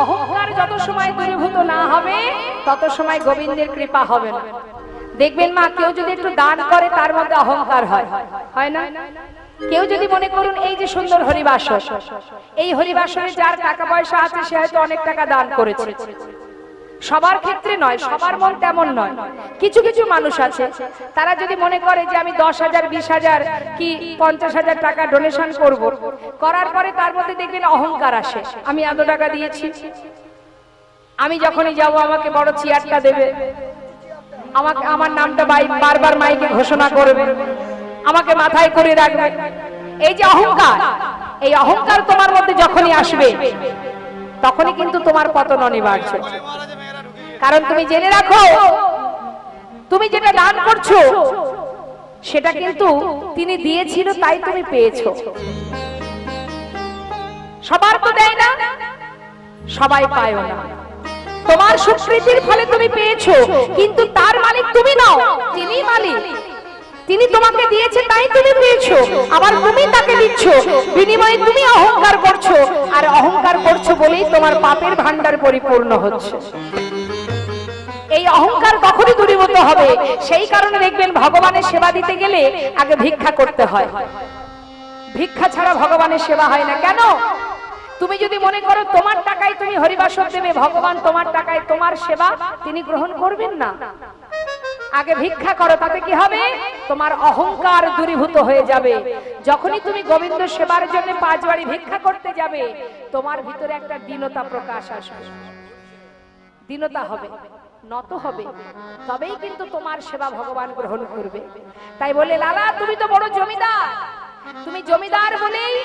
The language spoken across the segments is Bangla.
অহংকার যত সময় দূরীভূত না হবে তত সময় গোবিন্দের কৃপা হবে না। দেখবেন মা, কেউ যদি একটু দান করে তার মধ্যে অহংকার হয়, হয় না? কেউ যদি মনে করুন এই যে সুন্দর হরিবাসর, এই হরিবাসরে যার টাকা পয়সা আছে সে হয়তো অনেক টাকা দান করেছে, সবার ক্ষেত্রে নয়, সবার মন তেমন নয়। কিছু কিছু মানুষ আছে তারা যদি মনে করে যে আমি 10,000, 20,000 কি 50,000 টাকা ডোনেশন করব, করার পরে তার মধ্যে দেখবেন অহংকার আসে, আমি এত টাকা দিয়েছি, আমি যখনই যাব আমাকে বড় চেয়ারটা দেবে, আমাকে আমার নামটা বারবার মাইকে ঘোষণা করবে, আমাকে মাথায় করে রাখবে। এই যে অহংকার, এই অহংকার তোমার মধ্যে যখনই আসবে তখনই কিন্তু তোমার পতন অনিবার্য। কারণ তুমি জেনে রাখো, তুমি যেটা দান করছো সেটা কিন্তু তিনি দিয়েছিল তাই তুমি পেয়েছো। সবার তো দেয় না, সবাই পায়ও না। তোমার সুকৃতির ফলে তুমি পেয়েছো, কিন্তু তার মালিক তুমি নও, তিনি মালিক। তিনি তোমাকে দিয়েছে তাই তুমি পেয়েছো, আবার তুমি তাকে দিচ্ছ, বিনিময়ে তুমি অহংকার করছো, আর অহংকার করছো বলেই তোমার পাপের ভান্ডার পরিপূর্ণ হচ্ছে। এই অহংকার কখনই দূরীভূত হবে? সেই কারণে দেখবেন ভগবানের সেবা দিতে গেলে আগে ভিক্ষা করতে হয়। ভিক্ষা ছাড়া ভগবানের সেবা হয় না। কেন? তুমি যদি মনে করো তোমার টাকায় তুমি হরিবাসর দেবে, ভগবান তোমার টাকায় তোমার সেবা তিনি গ্রহণ করবেন না। আগে ভিক্ষা করো, তাতে কি হবে? তোমার অহংকার দূরীভূত হয়ে যাবে। যখনই তুমি গোবিন্দ সেবার জন্য 5 বাড়ি ভিক্ষা করতে যাবে, তোমার ভিতরে একটা দীনতা প্রকাশ আসবে, দীনতা হবে, নত হবে, তবেই কিন্তু তোমার সেবা ভগবান গ্রহণ করবে। তাই বলে লালা তুমি তো বড় জমিদার, তুমি জমিদার বলেই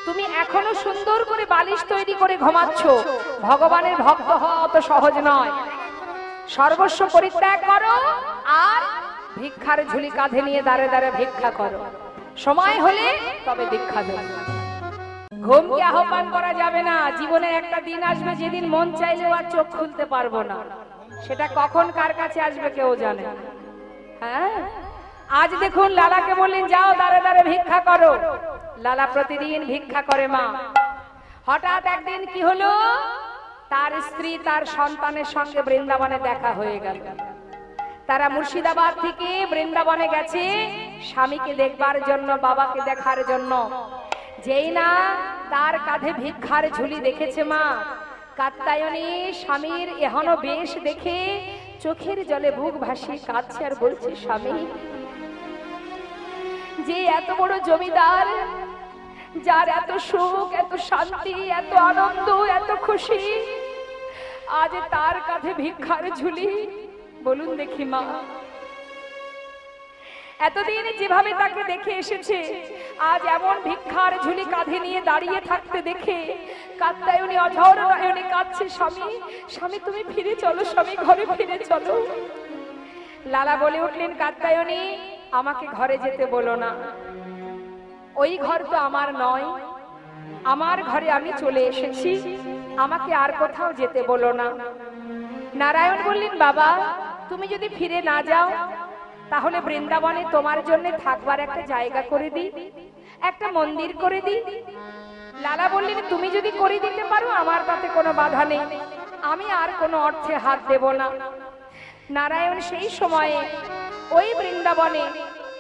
তুমি এখনো সুন্দর করে বালিশ তৈরি করে ঘুমাচ্ছ। ভগবানের ভক্ত হওয়া অত সহজ নয়। সর্বস্ব পরিত্যাগ করো আর ভিক্ষার ঝুলি কাঁধে নিয়ে দাঁড়ে দাঁড়ে ভিক্ষা করো। সময় হলে তবে দীক্ষা দেবে। ঘুমকে আহ্বান করা যাবে না। জীবনে একটা দিন আসবে যেদিন মন চাইলেও আর চোখ খুলতে পারবো না। সেটা কখন কার কাছে আসবে কেউ জানে। হ্যাঁ, আজ দেখুন লালাকে বললেন যাও দাঁড়ে দাঁড়ে ভিক্ষা করো। লালা প্রতিদিন ভিক্ষা করে মা। হঠাৎ একদিন কি হলো, তার স্ত্রী তার সন্তানের সঙ্গে বৃন্দাবনে দেখা হয়ে গেল। তারা মুর্শিদাবাদ থেকে বৃন্দাবনে গেছে স্বামীকে দেখবার জন্য, বাবাকে দেখার জন্য। যেই না তার কাঁধে ভিক্ষার ঝুলি দেখেছে মা, কাত্যায়নী স্বামীর এহনো বেশ দেখে চোখের জলে বুক ভাসিয়ে কাঁদছে আর বলছে, স্বামী যে এত বড় জমিদার, যার এত সুখ, এত শান্তি, এত আনন্দ, এত খুশি, আজ তার কাঁধে ভিক্ষার ঝুলি। বলুন দেখি মা, এতদিন যেভাবে তাকে দেখে এসেছে, আজ এমন ভিক্ষার ঝুলি কাঁধে নিয়ে দাঁড়িয়ে থাকতে দেখে কাত্যায়নী অঝর নয়নে কাঁদছে, স্বামী স্বামী তুমি ফিরে চলো, স্বামী ঘরে ফিরে চলো। লালা বলে উঠলেন, কাত্যায়নী আমাকে ঘরে যেতে বলো না, ওই ঘর তো আমার নয়, আমার ঘরে আমি চলে এসেছি, আমাকে আর কোথাও যেতে বলো না। নারায়ণ বললেন, বাবা তুমি যদি ফিরে না যাও তাহলে বৃন্দাবনে তোমার জন্য থাকবার একটা জায়গা করে দিই, একটা মন্দির করে দিই। লালা বললেন, তুমি যদি করে দিতে পারো আমার তাতে কোনো বাধা নেই, আমি আর কোনো অর্থে হাত দেব না। নারায়ণ সেই সময়ে ওই বৃন্দাবনে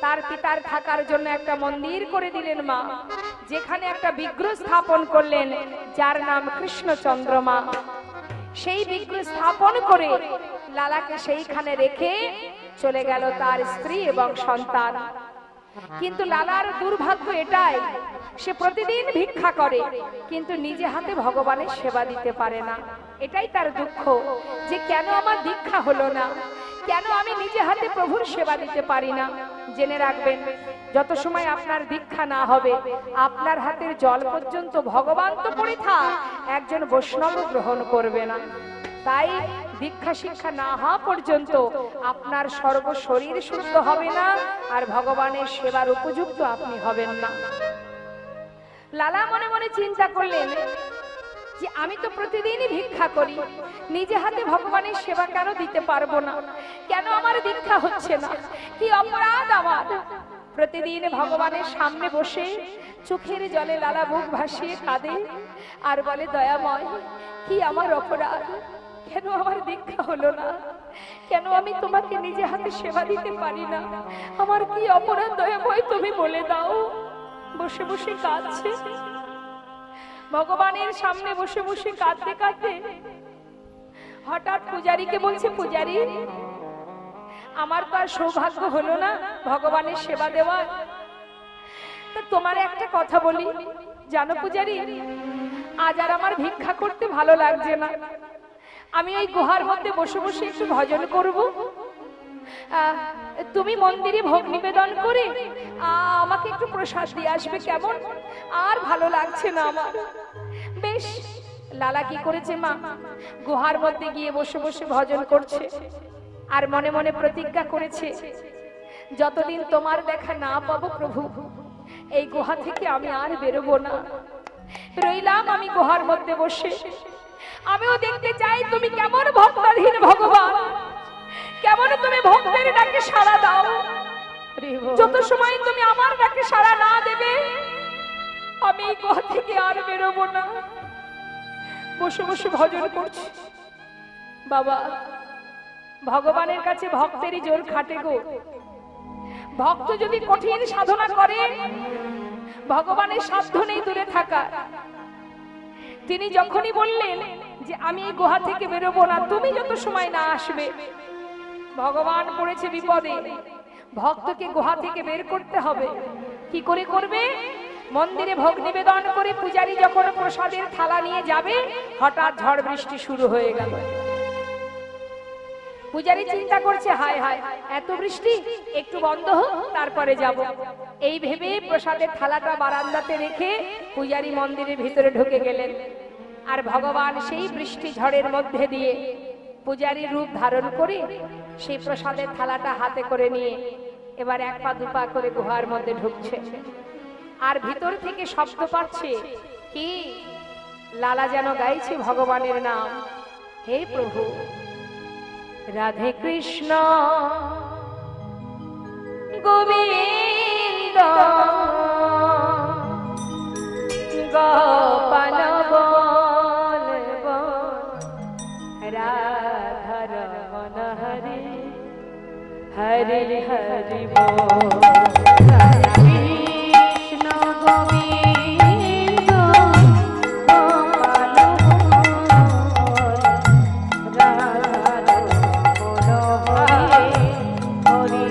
তার পিতার থাকার জন্য একটা মন্দির করে দিলেন মা, যেখানে একটা বিগ্রহ স্থাপন করলেন যার নাম কৃষ্ণচন্দ্র মা। সেই বিগ্রহ স্থাপন করে লালাকে সেইখানে রেখে চলে গেল তার স্ত্রী এবং সন্তান। কিন্তু লালার দুর্ভাগ্য এটাই, সে প্রতিদিন ভিক্ষা করে কিন্তু নিজে হাতে ভগবানের সেবা দিতে পারে না। এটাই তার দুঃখ, যে কেন আমার দীক্ষা হলো না, কেন আমি নিজে হাতে প্রভুর সেবা দিতে পারি না। জেনে রাখবেন, যত সময় আপনার দীক্ষা না হবে আপনার হাতের জল পর্যন্ত ভগবান তো পড়ে থাক, একজন বৈষ্ণব গ্রহণ করবে না। তাই দীক্ষা শিক্ষা না হওয়া পর্যন্ত আপনার সর্ব শরীর শুদ্ধ হবে না, আর ভগবানের সেবার উপযুক্ত আপনি হবেন না। লালা মনে মনে চিন্তা করলেন যে আমি তো প্রতিদিনই ভিক্ষা করি, নিজে হাতে ভগবানের সেবা কেন দিতে পারবো না, কেন আমার দীক্ষা হচ্ছে না, কি অপরাধ আমার। প্রতিদিন ভগবানের সামনে বসে চোখের জলে লালা বুক ভাসিয়ে কাঁদে আর বলে, দয়াময়, কি আমার অপরাধ? কেন আমার দীক্ষা হলো না? কেন আমি তোমাকে নিজে হাতে সেবা দিতে পারি না? আমার কি অপরাধ দয়াময়, তুমি বলে দাও। বসে বসে কাঁদছে, ভগবানের সামনে বসে বসে কাঁদতে কাঁদতে হঠাৎ পূজারীকে বলছে, পূজারী, আমার তো আর সৌভাগ্য হলো না ভগবানের সেবা দেওয়ার, তা তোমার একটা কথা বলি। জানো পূজারী, আজ আর আমার ভিক্ষা করতে ভালো লাগছে না। আমি ওই গুহার মধ্যে বসে বসে একটু ভজন করব। তুমি মন্দিরে ভোগ নিবেদন করে আমাকে একটু প্রসাদ দিয়ে আসবে, কেমন? আর ভালো লাগছে না আমার। বেশ। লালা কি করেছে মা, গুহার মধ্যে গিয়ে বসে বসে ভজন করছে আর মনে মনে প্রতিজ্ঞা করেছে, যতদিন তোমার দেখা না পাবো প্রভু, এই গুহা থেকে আমি আর বেরোবো না। রইলাম আমি গুহার মধ্যে বসে, আমিও দেখতে চাই তুমি কেমন ভক্তাধীন ভগবান, কেমন তুমি ভক্তের ডাকে সাড়া দাও। যত সময় তুমি আমার ডাকে সাড়া না দেবে, আমি এই গুহা থেকে আর বেরোবো না। বসে বসে ভজন করছি। বাবা, ভগবানের কাছে ভক্তেরই জোর খাটে গো। ভক্ত যদি কঠিন সাধনা করে, ভগবানের সাধ্য নেই দূরে থাকা। তিনি যখনই বললেন যে আমি এই গুহা থেকে বেরোবো না, তুমি যত সময় না আসবে, ভগবান পড়েছে বিপদে। ভক্তকে গুহা থেকে বের করতে হবে। কি করে করবে? মন্দিরে ভোগ নিবেদন করে পূজারী যখন প্রসাদের থালা নিয়ে যাবে, হঠাৎ ঝড় বৃষ্টি শুরু হয়ে গেল। পূজারী চিন্তা করছে, হায় হায়, এত বৃষ্টি, একটু বন্ধ হোক তারপরে যাব। এই ভেবে প্রসাদের থালাটা বারান্দাতে রেখে পূজারী মন্দিরের ভিতরে ঢুকে গেলেন। আর ভগবান সেই বৃষ্টি ঝড়ের মধ্যে দিয়ে পূজারী রূপ ধারণ করে সেই প্রসাদের থালাটা হাতে করে নিয়ে এবার এক পা দুপা করে গুহার মধ্যে ঢুকছে। আর ভিতর থেকে শব্দ পাচ্ছে, কি? লালা যেন গাইছে ভগবানের নাম, হে প্রভু, রাধে কৃষ্ণ গোবিন্দ গোপাল বলব রাধা রমণ হরি হরি হরি বল। কৃষ্ণ গোবিন্দ গোপাল রাধা হরি হরি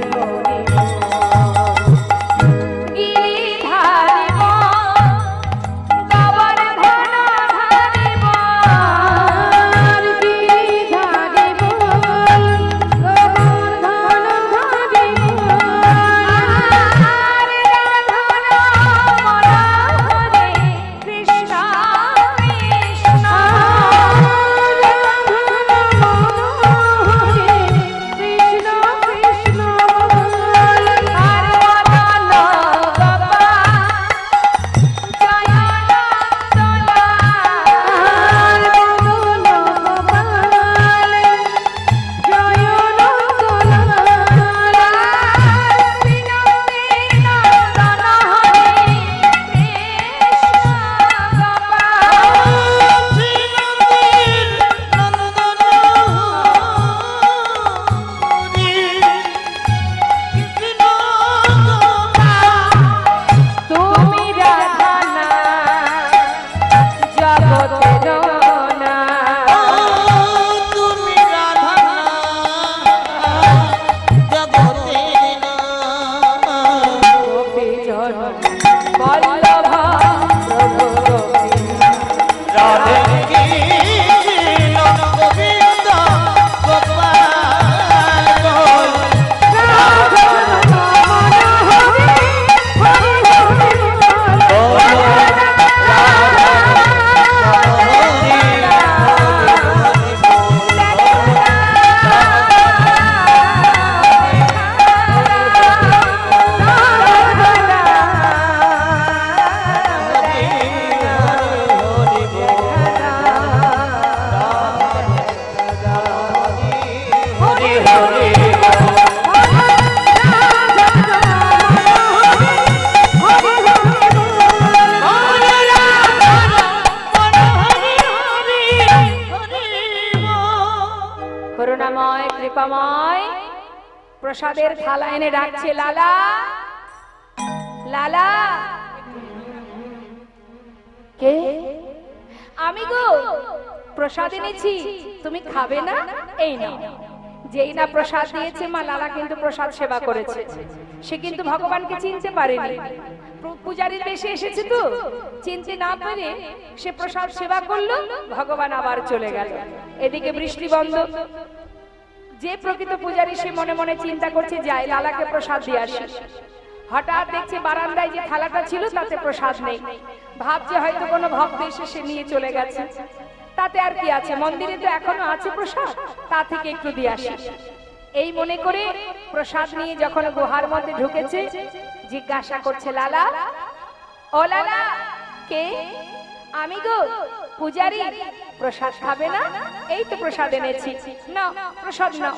করুণাময় কৃপাময় প্রসাদের থালা এনে ডাকছে, লালা লালা। কে? আমি গো, প্রসাদ এনেছি, তুমি খাবে না? এই নাও। যেই না প্রসাদ দিয়েছে মা, লালা কিন্তু প্রসাদ সেবা করেছে। সে কিন্তু ভগবানকে চিনতে পারেনি, পূজারীর বেশে এসেছে তো, চিনতে না পেরে সে প্রসাদ সেবা করলো, ভগবান আবার চলে গেল। এদিকে বৃষ্টি বন্ধ। যে প্রকৃত পূজারী সে মনে মনে চিন্তা করছে, যাই লালাকে প্রসাদ দিয়ে আসি। হঠাৎ দেখছে বারান্দায় যে থালাটা ছিল তাতে প্রসাদ নেই। ভাবছে হয়তো কোনো ভক্ত এসে সে নিয়ে চলে গেছে, তাতে আর কি আছে, মন্দিরে তো এখনো আছে প্রসাদ, তা থেকে একটু দিয়ে আসি। এই মনে করে প্রসাদ নিয়ে যখন গুহার মধ্যে ঢুকেছে, জিজ্ঞাসা করছে, লালা, ও লালা। কে? আমি গো, পূজারী। প্রসাদ খাবে না? এই তো প্রসাদ এনেছি, না প্রসাদ নাও।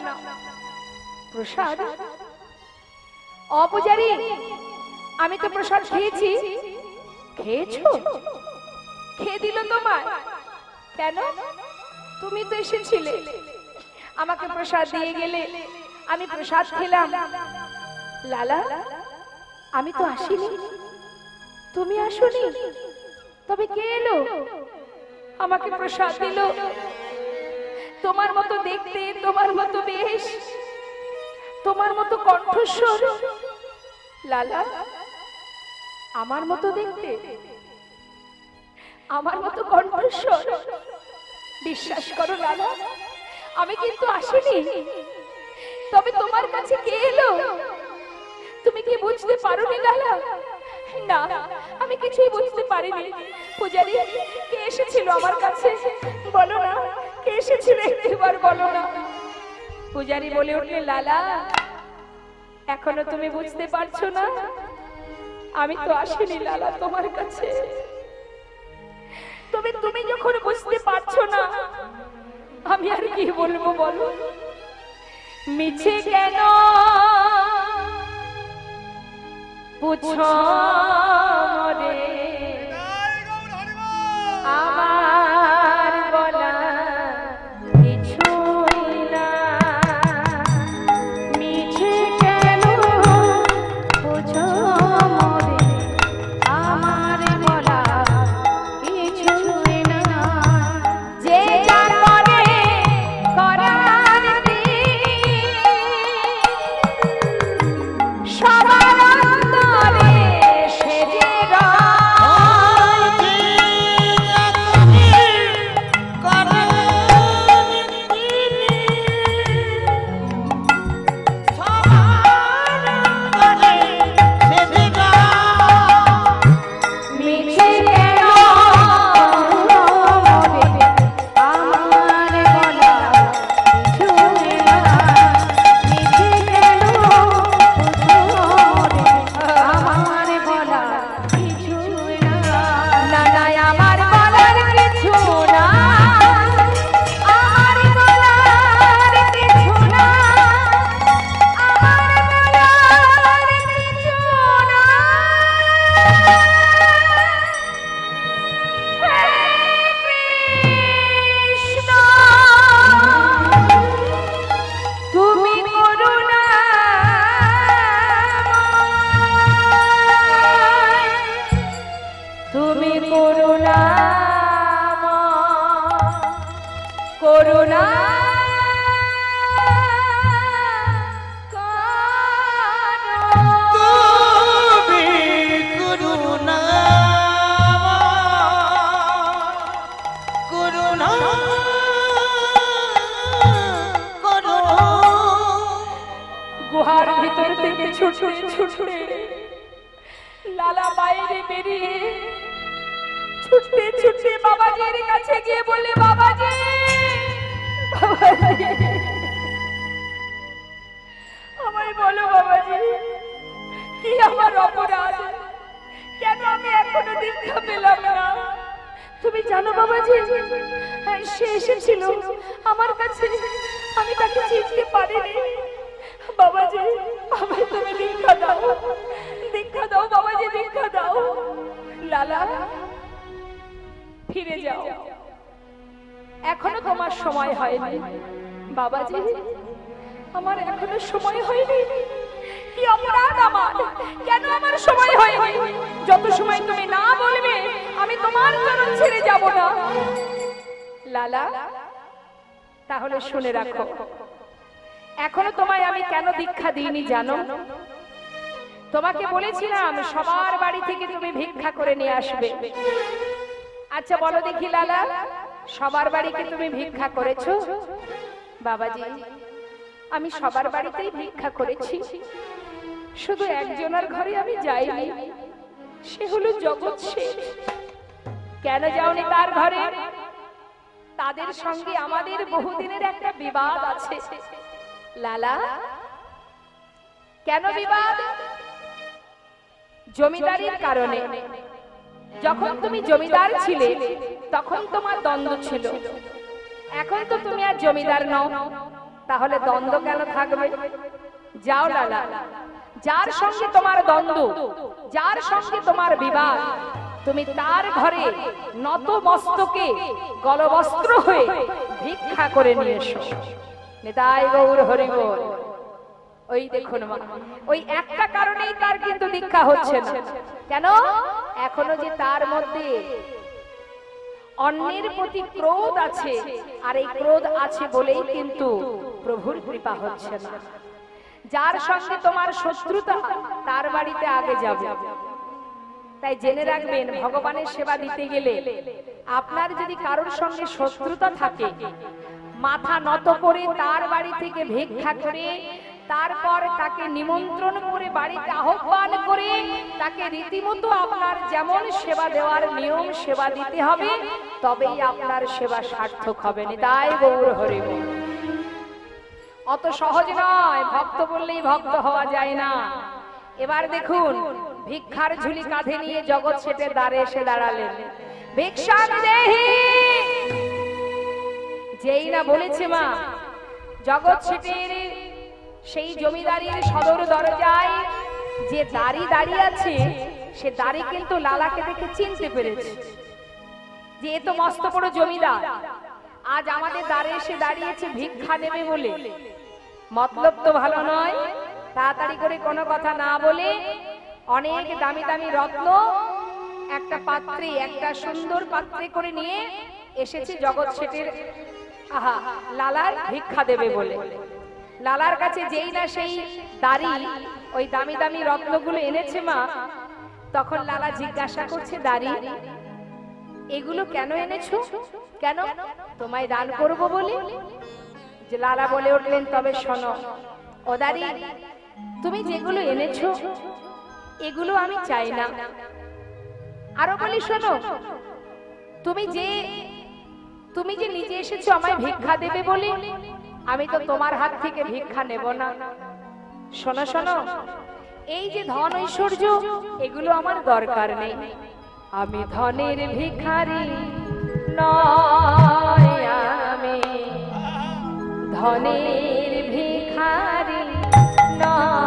প্রসাদ? অপূজারী, আমি তো প্রসাদ খেয়েছি। খেয়েছো? খেয়ে দিল তোমায়? কেন? তুমি তো এসেছিলে, আমাকে প্রসাদ দিয়ে গেলে, আমি প্রসাদ খেলাম। লালা, আমি তো আসিনি, তুমি আসোনি, তবে কে এলো আমাকে প্রসাদ দিল? তোমার মতো দেখতে, তোমার মতো বেশ, তোমার মতো কণ্ঠস্বর। লালা, আমার মতো দেখতে, আমার মতো কণ্ঠস্বর। বিশ্বাস করো লালা, আমি কিন্তু আসিনি, তবে তোমার কাছে কে এলো তুমি কি বুঝতে পারোনি লালা? না, আমি কিছুই বুঝতে পারিনি। পূজারী, কে এসেছিল আমার কাছে? বলো না, কে এসেছিল, একবার বলো না। পূজারী বলে উঠলে, লালা, এখনো তুমি বুঝতে পারছো না? আমি তো আসিনি লালা তোমার কাছে। তবে তুমি যখন বুঝতে পারছো না, আমি আর কি বলবো বলো। মিছে কেন পুছো রে, আমার বলা কিছুই না। মিছে কেন পুছো রে, আমার বলা কিছুই না। যে যার মনে করার সবার অন্তরে সে যে গুহার ভিতর থেকে ছুটে ছুটে লালা বাইরে বেরিয়ে ছুটতে ছুটতে বাবাজির কাছে গিয়ে বলে, বাবাজি, আমায় বলো বাবাজি, কি আমার অপরাধ, কেন আমি এখনো দীক্ষা পেলাম না? তুমি জানো বাবাজি, সে এসেছিল আমার কাছে, আমি তাকে চিনতে পারিনি। বাবাজি, আমায় তুমি দীক্ষা দাও, দীক্ষা দাও বাবাজি, দীক্ষা দাও। লালা, ফিরে যাও, এখনো তোমার সময় হয়নি। বাবাজি, আমার এখনো সময় হয়নি। কি অপরাধ আমার? কেন আমার সময় হয়নি? যত সময় তুমি না বলবে আমি তোমার চরণ ছেড়ে যাব না। লালা, তাহলে শুনে রাখো, এখনো তোমায় আমি কেন দীক্ষা দিইনি জানো? তোমাকে বলেছিলাম সবার বাড়ি থেকে তুমি ভিক্ষা করে নিয়ে আসবে। আচ্ছা বলো দেখি লালা, সবার বাড়িতে তুমি ভিক্ষা করেছো? বাবাজি, আমি সবার বাড়িতেই ভিক্ষা করেছি, শুধু একজনের ঘরে আমি যাইনি, সে হলো জগৎ শেঠ। কেন যাওনি তার ঘরে? তাদের সঙ্গে আমাদের বহুদিনের একটা বিবাদ আছে। লালা, কেন বিবাদ? জমিদারির কারণে। যখন তুমি জমিদার ছিলে তখন তোমার দ্বন্দ্ব ছিল, এখন তো তুমি আর জমিদার নও, তাহলে দ্বন্দ্ব কেন থাকবে? যাও লালা, যার সঙ্গে তোমার দ্বন্দ্ব, যার সঙ্গে তোমার বিবাদ, তুমি তার ঘরে নত মস্তকে গলবস্ত্র হয়ে ভিক্ষা করে নিয়ে এসো। নিতাই গৌর হরি বল। ওই দেখুন মা, ওই একটা কারণেই তার কিন্তু দীক্ষা হচ্ছে না। কেন? এখনো যে তার মধ্যে অন্যের প্রতি ক্রোধ আছে, আর এই ক্রোধ আছে বলেই কিন্তু প্রভুর কৃপা হচ্ছে না। যার সঙ্গে তোমার শত্রুতা, তার বাড়িতে আগে যাবে। তাই জেনে রাখবেন, ভগবানের সেবা দিতে গেলে আপনার যদি কারোর সঙ্গে শত্রুতা থাকে, মাথা নত করে তার বাড়ি থেকে ভিক্ষা করে, তারপর তাকে নিমন্ত্রণ করে বাড়িতে আহ্বান করে তাকে রীতিমতো আপনার যেমন সেবা দেওয়ার নিয়ম সেবা দিতে হবে, তবেই আপনার সেবা সার্থক হবে। নিতাই গৌর হরি বল। অত সহজ নয়, ভক্ত বললেই ভক্ত হওয়া যায় না। এবার দেখুন, ভিক্ষার ঝুলি কাঁধে নিয়ে জগৎ শেঠের দ্বারে এসে দাঁড়ালেন। ভিক্ষা দেহি। যেই না বলেছে মা, জগৎ শেঠের সেই জমিদারির সদর দরজায় যে দাড়ি দাঁড়িয়ে আছে, সে দাড়ি কিন্তু লালাকে দেখে চিনতে পেরেছে যে এ তো মস্ত বড় জমিদার, আজ আমাদের দ্বারে এসে দাঁড়িয়েছে ভিক্ষা নেবে বলে। মতলব তো ভালো নয়। তাড়াতাড়ি করে কোনো কথা না বলে অনেক দামি দামি রত্ন একটা পাত্রে, একটা সুন্দর পাত্রে করে নিয়ে এসেছে জগৎ শেঠের লালার ভিক্ষা দেবে বলে। লালার কাছে যেই না সেই দাড়ি, ওই দামি দামি রত্নগুলো এনেছে মা, তখন লালা জিজ্ঞাসা করছে, দাড়ি এগুলো কেন এনেছো? কেন? তোমায় দান করব বলে। যে লালা বলে উঠলেন, তবে শোনো ও দাড়ি, তুমি যেগুলো এনেছো এগুলো আমি চাই না। আরো বলি শোনো, তুমি যে নিজে এসেছো আমায় ভিক্ষা দেবে বলে, আমি তো তোমার হাত থেকে ভিক্ষা নেব না। শোনো শোনো, এই যে ধন ঐশ্বর্য, এগুলো আমার দরকার নেই। আমি ধনের ভিখারি নয়, আমি ধনের ভিখারি নয়।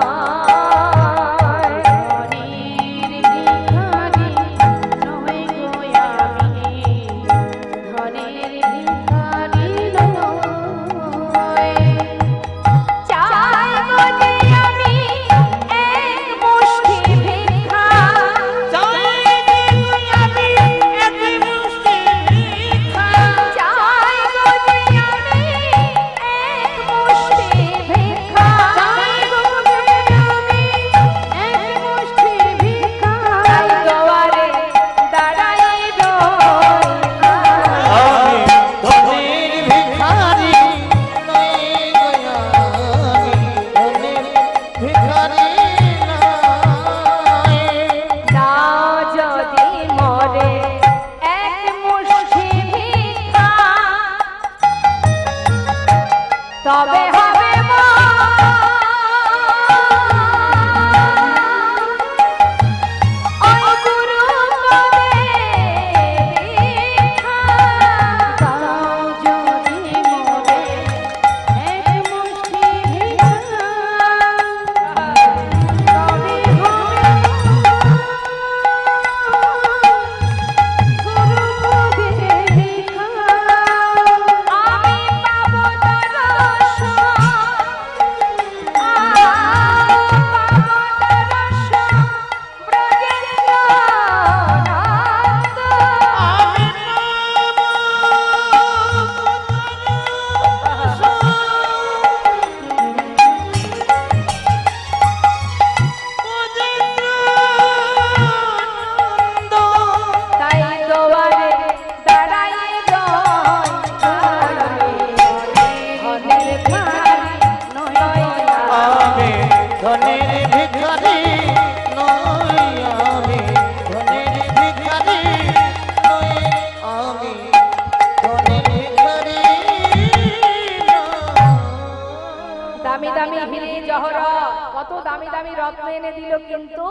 কত দামি দামি রত্ন এনে দিল, কিন্তু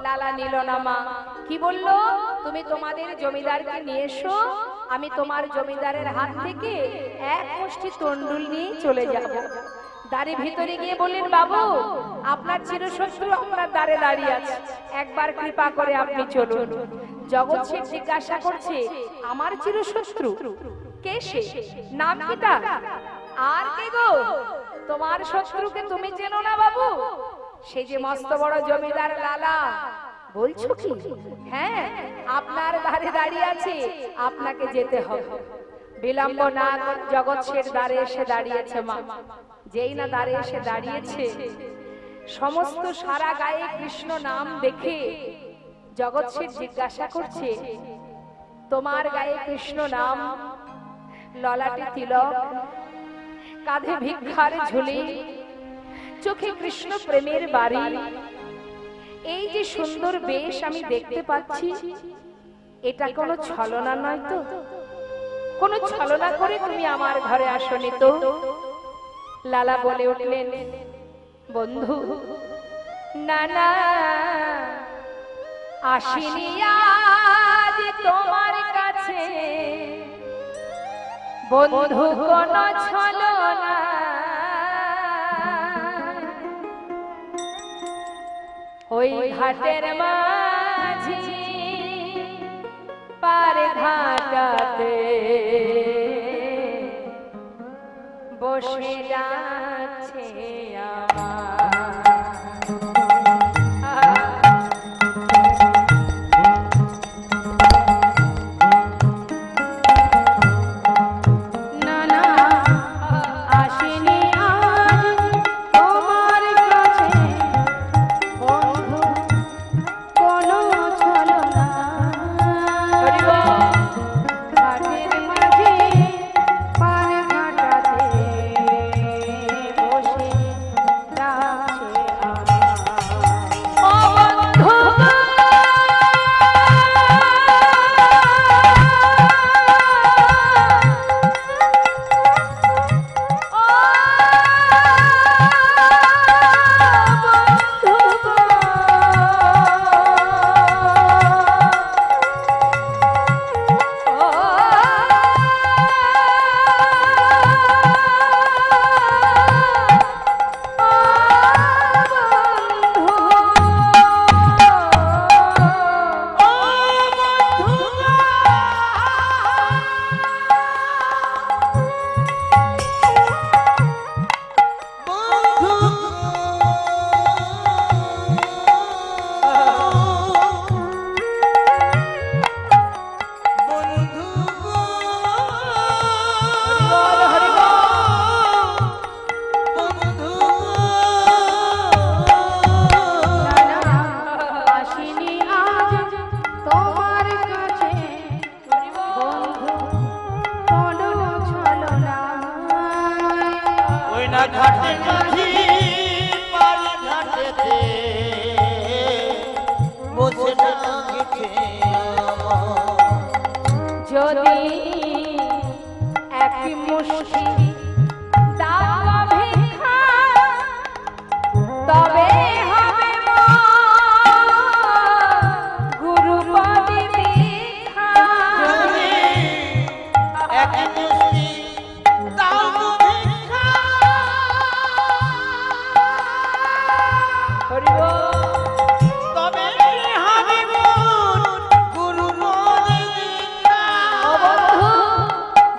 লালা নিল না। মা কি বললো, তুমি তোমাদের জমিদারকে নিয়ে এসো, আমি তোমার জমিদারের হাত থেকে এক মুষ্টি তন্ডুল নিয়ে চলে যাব। দ্বারে ভিতরে গিয়ে বললেন, বাবু আপনার চিরশত্রু আপনার দ্বারে দাঁড়িয়ে আছে, একবার কৃপা করে আপনি চলুন। জগৎ শেঠ জিজ্ঞাসা করছে, আমার চিরশত্রু কে সে, নাম কি তার? আর কে গো, তোমার শত্রুকে তুমি চেনো না বাবু? সে যে মস্ত বড় জমিদার লালা। বলছো কি? হ্যাঁ, আপনার দ্বারে দাঁড়িয়ে আছে, আপনাকে যেতে হবে। বিলম্ব না করে জগৎ শেঠ দ্বারে এসে দাঁড়িয়েছে। মা যেই না দ্বারে এসে দাঁড়িয়েছে, সমস্ত সারা গায়ে কৃষ্ণ নাম দেখে জগৎ শেঠ জিজ্ঞাসা করছে, তোমার গায়ে কৃষ্ণ নাম, ললাটে তিলক, কাঁধে ভিক্ষার ঝুলি, চোখে কৃষ্ণ প্রেমের বাড়ি, এই যে সুন্দর বেশ আমি দেখতে পাচ্ছি, এটা কোনো ছলনা নয় তো? কোনো ছলনা করে তুমি আমার ঘরে আসনি তো? লালা বলে উঠলেন, বন্ধু না না, আসিনি আজ তোমার কাছে বন্ধু কোন ছলনা, ওই ঘাটের মাঝি পার ঘাটাতে বসে যাচ্ছে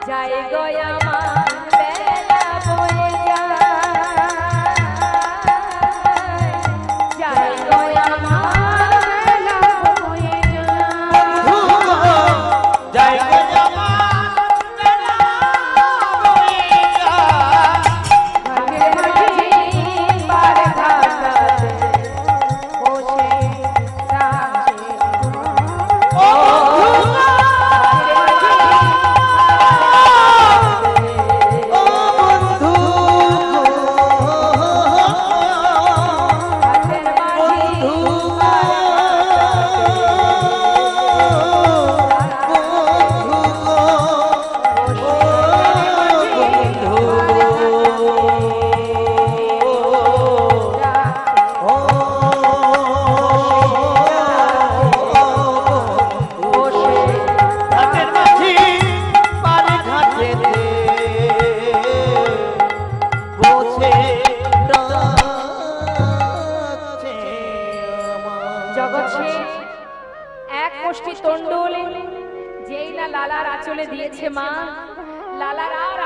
যায় গয়া আমার বেলা বয়ে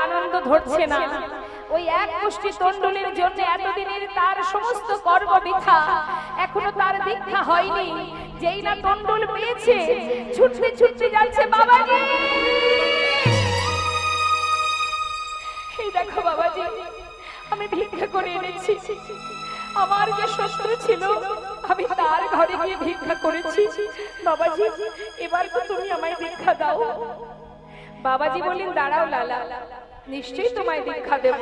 আনন্দ ধরছে না। ওই এক মুষ্টি তন্ডুলের জন্য এতদিনের তার সমস্ত কর্ম বৃথা, এখনো তার দীক্ষা হয়নি। যেই না তন্ডুল পেয়েছে, ছুটতে ছুটতে যাচ্ছে বাবাজি। এই দেখো বাবাজি, আমি ভিক্ষা করে এনেছি। আমার যে শত্রু ছিল, আমি তার ঘরে গিয়ে ভিক্ষা করেছি। বাবাজি, এবার তো তুমি আমায় দীক্ষা দাও। বাবাজি বললেন, দাঁড়াও লালা, নিশ্চয়ই তোমায় দীক্ষা দেব,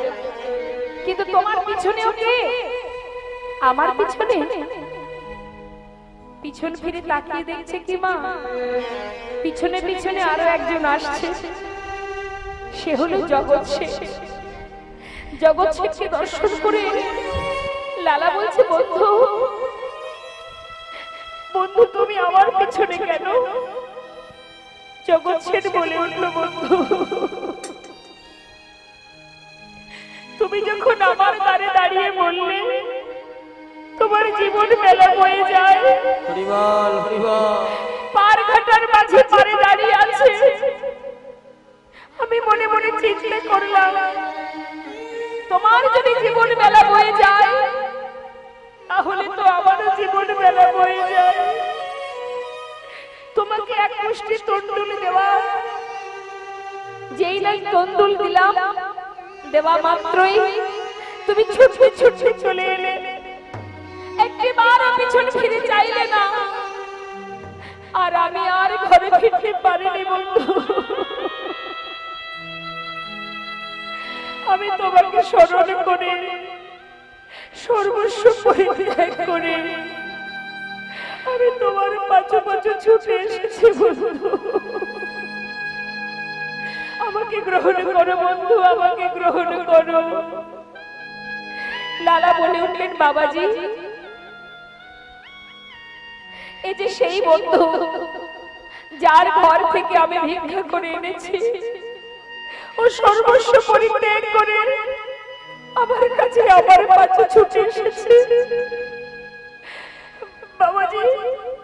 কিন্তু তোমার পিছনেও কে? আমার পিছনে? পিছন ফিরে তাকিয়ে দেখছে কি মা, পিছনে পিছনে আরো একজন আসছে। সে হলো জগৎ শেঠ। জগৎ শেঠকে দর্শন করে লালা বলছে, বন্ধু বন্ধু, তুমি আমার পিছনে কেন? জগৎ শেঠ বলে উঠল, বন্ধু তুমি যখন আমার দ্বারে দাঁড়িয়ে বললে তোমার জীবন মেলা হয়ে যায়, পার ঘাটার মাঝে পারে দাঁড়িয়ে আছে, আমি মনে মনে চিন্তা করলাম, তোমার যদি জীবন মেলা হয়ে যায়, তাহলে তো আমারও জীবন মেলা হয়ে যায়। তোমাকে এক মুষ্টি তন্ডুল দেওয়া, যেই নাই তন্ডুল দিলাম, দেওয়া মাত্রই তুমি ছুটতে ছুটতে চলে এলে, একবারও পিছন ফিরে চাইলে না। আর আমি আর ঘরে ফিরতে পারিনি বন্ধু। আমি তোমাকে স্মরণ করে, সর্বস্ব পরিত্যাগ করে আমি তোমার পাঁচু পাঁচু ছুটে এসেছি বন্ধু। আমাকে গ্রহণ করো বন্ধু, আমাকে গ্রহণ করো। লালা বলে উঠলেন, বাবাজি, এই যে সেই বন্ধু যার ঘর থেকে আমি ভিক্ষা করে এনেছি, ও সর্বস্ব পরিত্যাগ করে আমার কাছে আমার পাঁচু ছুটে এসেছে। বাবাজি,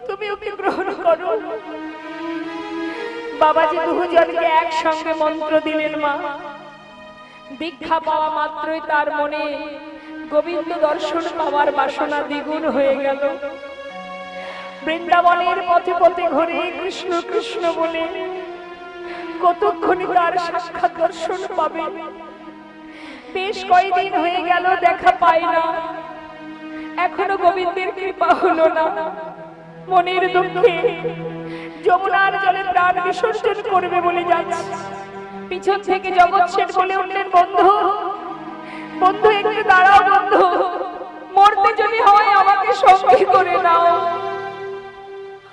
তুমি ওকে গ্রহণ করো। বাবাজি দুজনকে একসঙ্গে মন্ত্র দিলেন। মা দীক্ষা পাওয়া মাত্রই তার মনে গোবিন্দ দর্শন পাওয়ার বাসনা দ্বিগুণ হয়ে গেল। বৃন্দাবনের পথে পথে ঘুরে কৃষ্ণ কৃষ্ণ বলে কতক্ষণে তার সাক্ষাৎ দর্শন পাবে। বেশ কয়েকদিন হয়ে গেল, দেখা পায় না, এখনো গোবিন্দের কৃপা হলো না। মনের দুঃখে যমুনার জলে প্রাণ বিসর্জন করবে বলে যাচ্ছে। পিছন থেকে জগৎ শেঠ বলে উঠলেন, বন্ধু বন্ধু, একটু দাঁড়াও বন্ধু, মরতে যদি হয় আমাকে সঙ্গে করে নাও,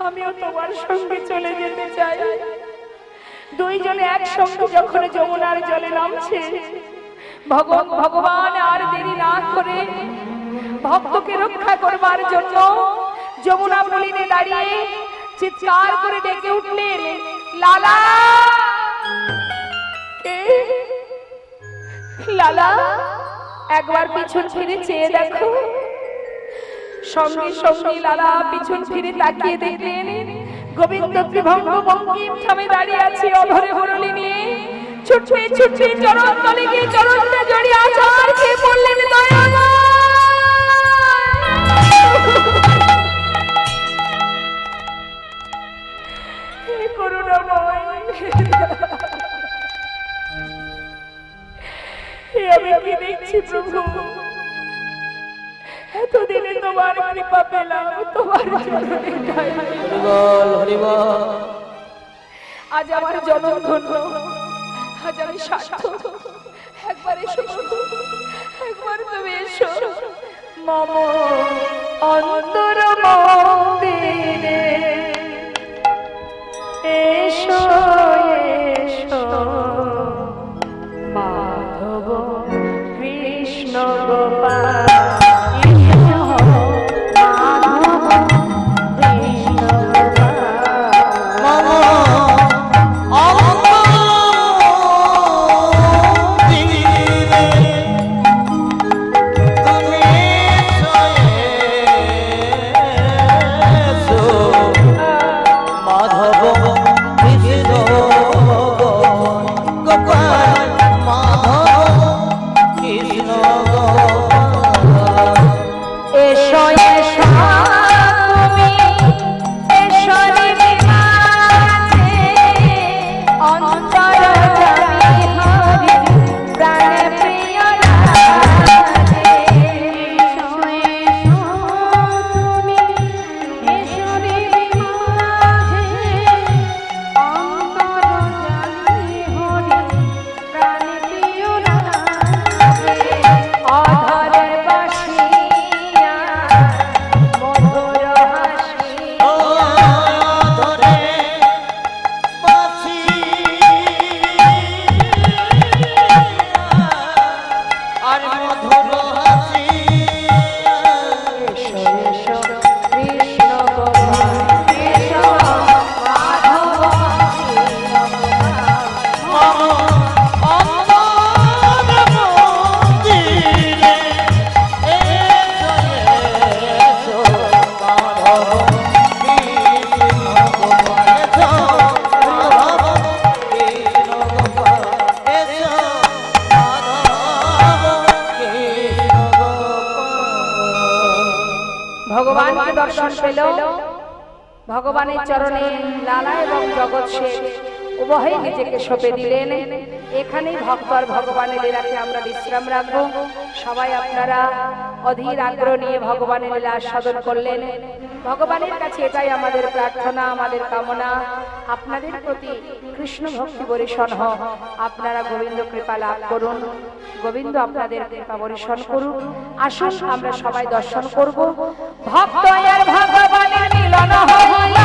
আমিও তোমার সঙ্গে চলে যেতে চাই। দুইজনে একসঙ্গে যখন যমুনার জলে নামছে, ভগবান আর দেরি না করে ভক্তকে রক্ষা করবার জন্য যমুনা পুলিনে দাঁড়িয়ে চিৎকার করে ডেকে উঠলেন, লালা লালা, একবার পিছন ফিরে চেয়ে দেখো। সঙ্গে সঙ্গে লালা পিছন ফিরে তাকিয়ে দেখলেন গোবিন্দ ত্রিভঙ্গ বঙ্কিম থামে দাঁড়িয়ে আছে অধরে হরলি নিয়ে। ছুটে ছুটে চরণ তলে গিয়ে চরণে জড়িয়ে আছাড় খেয়ে পড়লেন, দয়াময় হে করুণাময়, আমি কি দেখছি প্রভু, এতদিনে তোমার কৃপা পেলাম, তোমার আজ আমার জনম ধন্য, আজ আমি সার্থক। একবার এসো, একবার তুমি এসো মম অন্তর মন্দিরে, এসো এসো মাধব কৃষ্ণ গোপাল। ভগবানকে দর্শন পেল, ভগবানের চরণে লালা এবং জগৎ শেঠ উভয়ে নিজেকে সঁপে দিলেন। এখানেই ভক্ত আর ভগবানের লীলাকে আমরা বিশ্রাম রাখবো। সবাই আপনারা অধীর আগ্রহ নিয়ে ভগবানের লীলা আস্বাদন করলেন। ভগবানের কাছে এটাই আমাদের প্রার্থনা, আমাদের কামনা, আপনাদের প্রতি কৃষ্ণ ভক্তি বর্ষণ হোক, আপনারা গোবিন্দ কৃপা লাভ করুন, গোবিন্দ আপনাদের কৃপা বর্ষণ করুন। আসুন আমরা সবাই দর্শন করব। ভক্ত আর ভগবানের মিলন হইল,